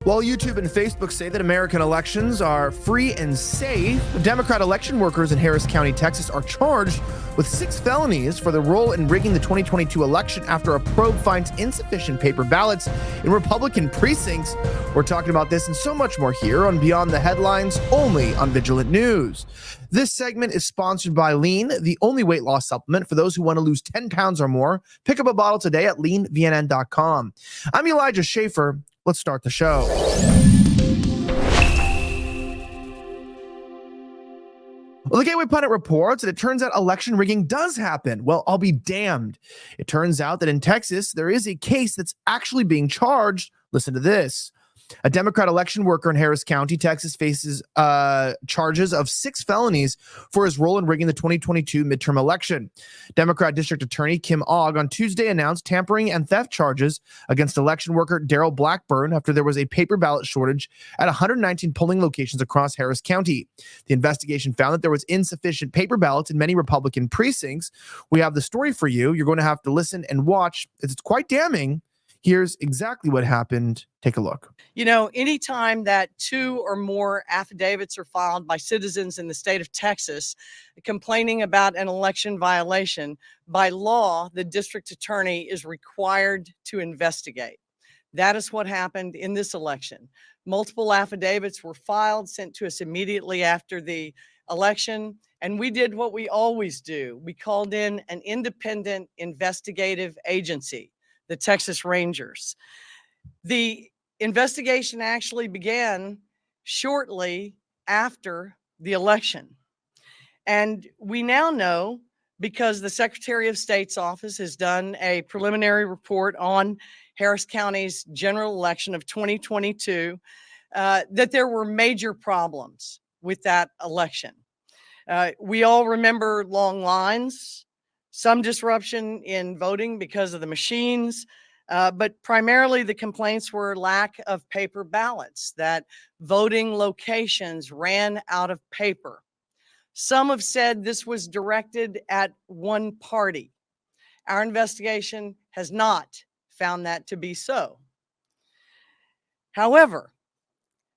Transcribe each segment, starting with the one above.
While YouTube and Facebook say that American elections are free and safe, Democrat election workers in Harris County, Texas are charged with 6 felonies for their role in rigging the 2022 election after a probe finds insufficient paper ballots in Republican precincts. We're talking about this and so much more here on Beyond the Headlines, only on Vigilant News. This segment is sponsored by Lean, the only weight loss supplement for those who want to lose 10 pounds or more. Pick up a bottle today at leanvnn.com. I'm Elijah Schaefer. Let's start the show. Well, the Gateway Pundit reports that it turns out election rigging does happen. Well, I'll be damned. It turns out that in Texas, there is a case that's actually being charged. Listen to this. A Democrat election worker in Harris County, Texas, faces charges of 6 felonies for his role in rigging the 2022 midterm election. Democrat District Attorney Kim Ogg on Tuesday announced tampering and theft charges against election worker Darryl Blackburn after there was a paper ballot shortage at 119 polling locations across Harris County. The investigation found that there was insufficient paper ballots in many Republican precincts. We have the story for you. You're going to have to listen and watch. It's quite damning. Here's exactly what happened. Take a look. You know, anytime that 2 or more affidavits are filed by citizens in the state of Texas complaining about an election violation, by law, the district attorney is required to investigate. That is what happened in this election. Multiple affidavits were filed, sent to us immediately after the election, and we did what we always do. We called in an independent investigative agency, the Texas Rangers. The investigation actually began shortly after the election. And we now know, because the Secretary of State's office has done a preliminary report on Harris County's general election of 2022, that there were major problems with that election. We all remember long lines, some disruption in voting because of the machines, but primarily the complaints were lack of paper ballots, that voting locations ran out of paper. Some have said this was directed at one party. Our investigation has not found that to be so. However,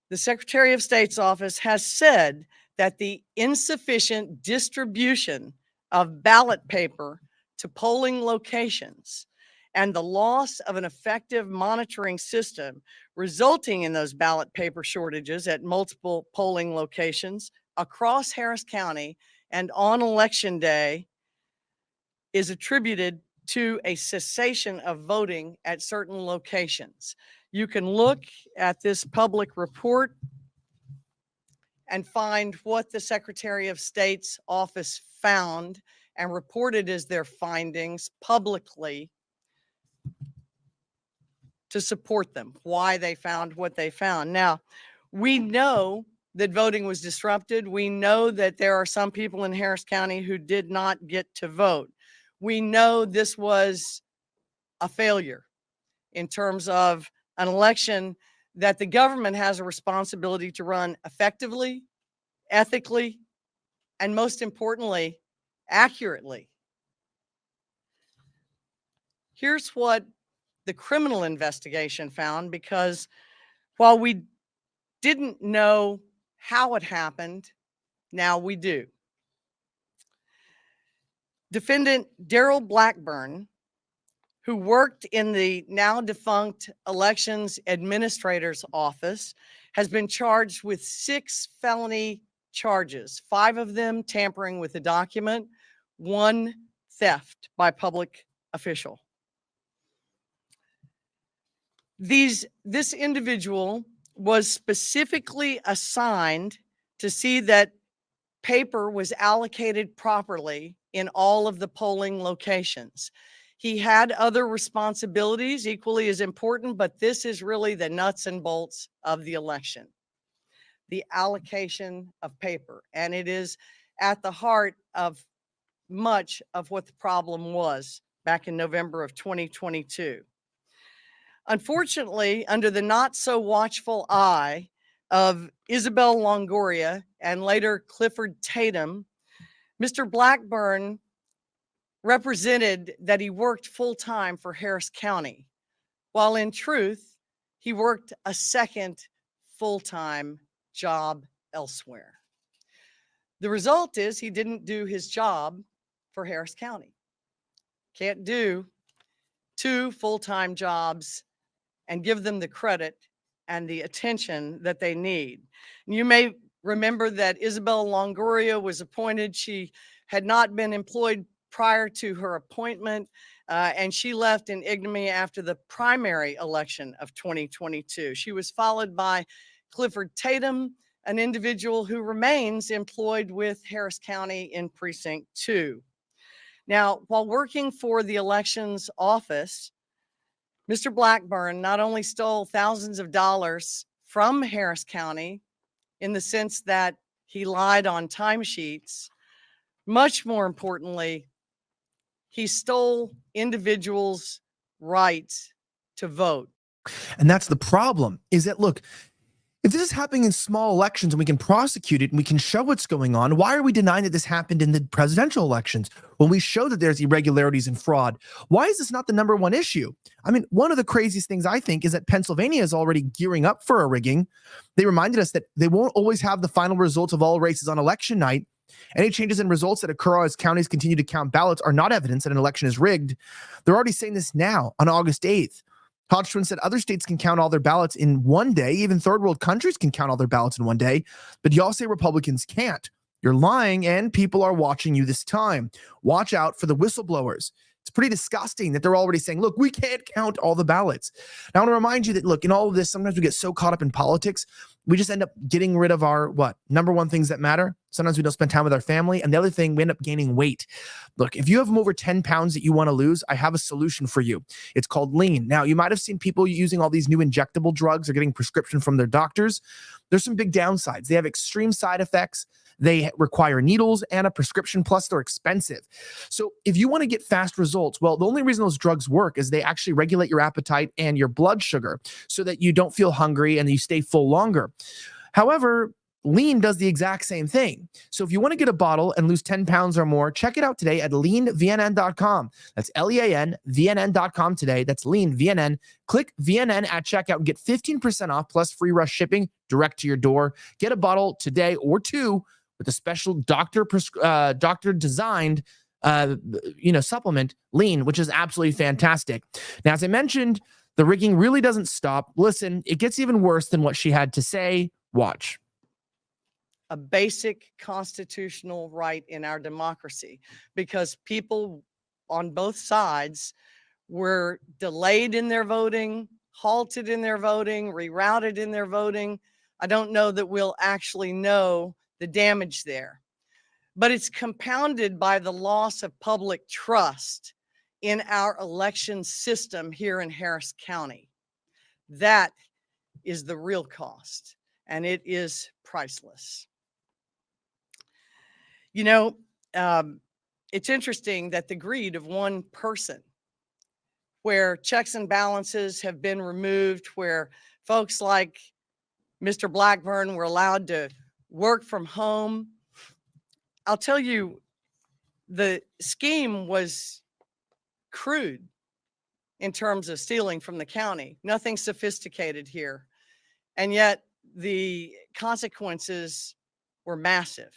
the Secretary of State's office has said that the insufficient distribution of ballot paper to polling locations and the loss of an effective monitoring system resulting in those ballot paper shortages at multiple polling locations across Harris County and on election day is attributed to a cessation of voting at certain locations. You can look at this public report and find what the Secretary of State's office found and reported as their findings publicly to support them, why they found what they found. Now, we know that voting was disrupted. We know that there are some people in Harris County who did not get to vote. We know this was a failure in terms of an election that the government has a responsibility to run effectively, ethically, and most importantly, accurately. Here's what the criminal investigation found, because while we didn't know how it happened, now we do. Defendant Darryl Blackburn, who worked in the now defunct Elections Administrator's Office, has been charged with 6 felony charges, 5 of them tampering with a document, 1 theft by public official. This individual was specifically assigned to see that paper was allocated properly in all of the polling locations. He had other responsibilities equally as important, but this is really the nuts and bolts of the election, the allocation of paper. And it is at the heart of much of what the problem was back in November of 2022. Unfortunately, under the not so watchful eye of Isabel Longoria and later Clifford Tatum, Mr. Blackburn represented that he worked full-time for Harris County, while in truth, he worked a second full-time job elsewhere. The result is he didn't do his job for Harris County. Can't do 2 full-time jobs and give them the credit and the attention that they need. And you may remember that Isabel Longoria was appointed. She had not been employed prior to her appointment, and she left in ignominy after the primary election of 2022. She was followed by Clifford Tatum, an individual who remains employed with Harris County in Precinct 2. Now, while working for the elections office, Mr. Blackburn not only stole thousands of dollars from Harris County in the sense that he lied on timesheets, much more importantly, he stole individuals' rights to vote. And that's the problem, is that, look, if this is happening in small elections and we can prosecute it and we can show what's going on, why are we denying that this happened in the presidential elections when we show that there's irregularities and fraud? Why is this not the number one issue? I mean, one of the craziest things I think is that Pennsylvania is already gearing up for a rigging. They reminded us that they won't always have the final results of all races on election night. Any changes in results that occur as counties continue to count ballots are not evidence that an election is rigged. They're already saying this now on August 8th. Hodgson said other states can count all their ballots in one day. Even third world countries can count all their ballots in one day. But y'all say Republicans can't. You're lying, and people are watching you this time. Watch out for the whistleblowers. It's pretty disgusting that they're already saying, look, we can't count all the ballots. Now, I want to remind you that, look, in all of this, sometimes we get so caught up in politics, we just end up getting rid of our, number one things that matter. Sometimes we don't spend time with our family. And the other thing, we end up gaining weight. Look, if you have over 10 pounds that you want to lose, I have a solution for you. It's called lean. Now, you might have seen people using all these new injectable drugs or getting prescription from their doctors. There's some big downsides. They have extreme side effects. They require needles and a prescription, plus they're expensive. So if you want to get fast results, well, the only reason those drugs work is they actually regulate your appetite and your blood sugar so that you don't feel hungry and you stay full longer. However, lean does the exact same thing. So if you want to get a bottle and lose 10 pounds or more, check it out today at leanvnn.com. That's leanvnn.com today. That's leanvnn. Click VNN at checkout and get 15% off plus free rush shipping direct to your door. Get a bottle today or 2 with a special doctor designed supplement, lean, which is absolutely fantastic. Now, as I mentioned, the rigging really doesn't stop. Listen, it gets even worse than what she had to say. Watch. A basic constitutional right in our democracy, because people on both sides were delayed in their voting, halted in their voting, rerouted in their voting. I don't know that we'll actually know the damage there, but it's compounded by the loss of public trust in our election system here in Harris County. That is the real cost, and it is priceless. You know, it's interesting that the greed of one person, where checks and balances have been removed, where folks like Mr. Blackburn were allowed to work from home. I'll tell you, the scheme was crude in terms of stealing from the county. Nothing sophisticated here. And yet the consequences were massive.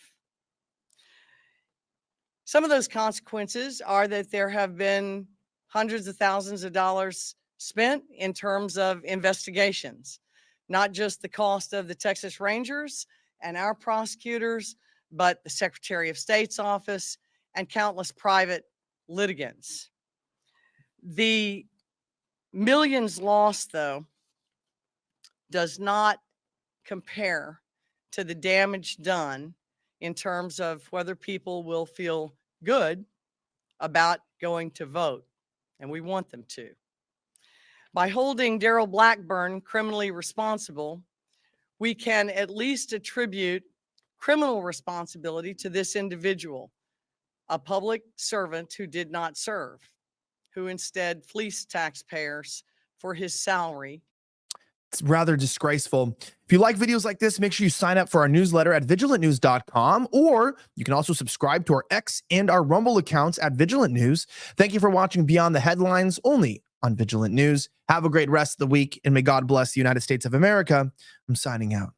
Some of those consequences are that there have been hundreds of thousands of dollars spent in terms of investigations, not just the cost of the Texas Rangers and our prosecutors, but the Secretary of State's office and countless private litigants. The millions lost, though, does not compare to the damage done in terms of whether people will feel good about going to vote, and we want them to. By holding Darryl Blackburn criminally responsible, we can at least attribute criminal responsibility to this individual, a public servant who did not serve, who instead fleeced taxpayers for his salary. It's rather disgraceful. If you like videos like this, make sure you sign up for our newsletter at vigilantnews.com, or you can also subscribe to our X and our Rumble accounts at Vigilant News. Thank you for watching Beyond the Headlines, only on Vigilant News. Have a great rest of the week, and may God bless the United States of America. I'm signing out.